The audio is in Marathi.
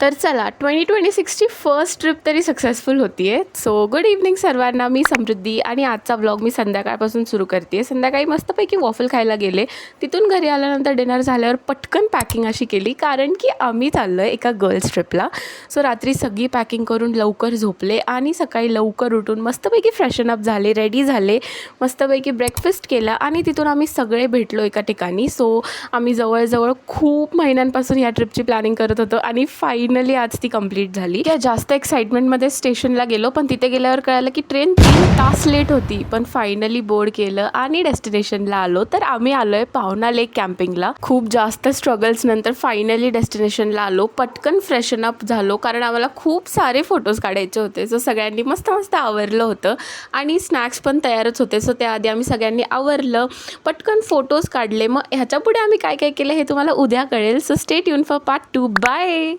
तर चला 2026ची फर्स्ट ट्रिप तरी सक्सेसफुल होती आहे. सो गुड इव्हनिंग सर्वांना. मी समृद्धी आणि आजचा व्लॉग मी संध्याकाळपासून सुरू करते आहे. संध्याकाळी मस्तपैकी वॉफल खायला गेले. तिथून घरी आल्यानंतर डिनर झाल्यावर पटकन पॅकिंग अशी केली, कारण की आम्ही चाललो आहे एका गर्ल्स ट्रिपला. सो रात्री सगळी पॅकिंग करून लवकर झोपले आणि सकाळी लवकर उठून मस्तपैकी फ्रेशन अप झाले, रेडी झाले, मस्तपैकी ब्रेकफास्ट केला आणि तिथून आम्ही सगळे भेटलो एका ठिकाणी. सो आम्ही जवळजवळ खूप महिन्यांपासून या ट्रिपची प्लॅनिंग करत होतो आणि फायनली आज ती कंप्लीट झाली. त्या जास्त एक्साइटमेंटमध्ये स्टेशनला गेलो, पण तिथे गेल्यावर कळालं की ट्रेन 3 तास लेट होती. पण फायनली बोर्ड केलं आणि डेस्टिनेशनला आलो. तर आम्ही आलो आहे पावना लेक कॅम्पिंगला. खूप जास्त स्ट्रगल्स नंतर फायनली डेस्टिनेशनला आलो. पटकन फ्रेशन अप झालो, कारण आम्हाला खूप सारे फोटोज काढायचे होते. सो सगळ्यांनी मस्त मस्त आवरलं होतं आणि स्नॅक्स पण तयारच होते. सो त्याआधी आम्ही सगळ्यांनी आवरलं, पटकन फोटोज काढले. मग ह्याच्या पुढे आम्ही काय काय केलं हे तुम्हाला उद्या कळेल. So stay tune for part 2. Bye.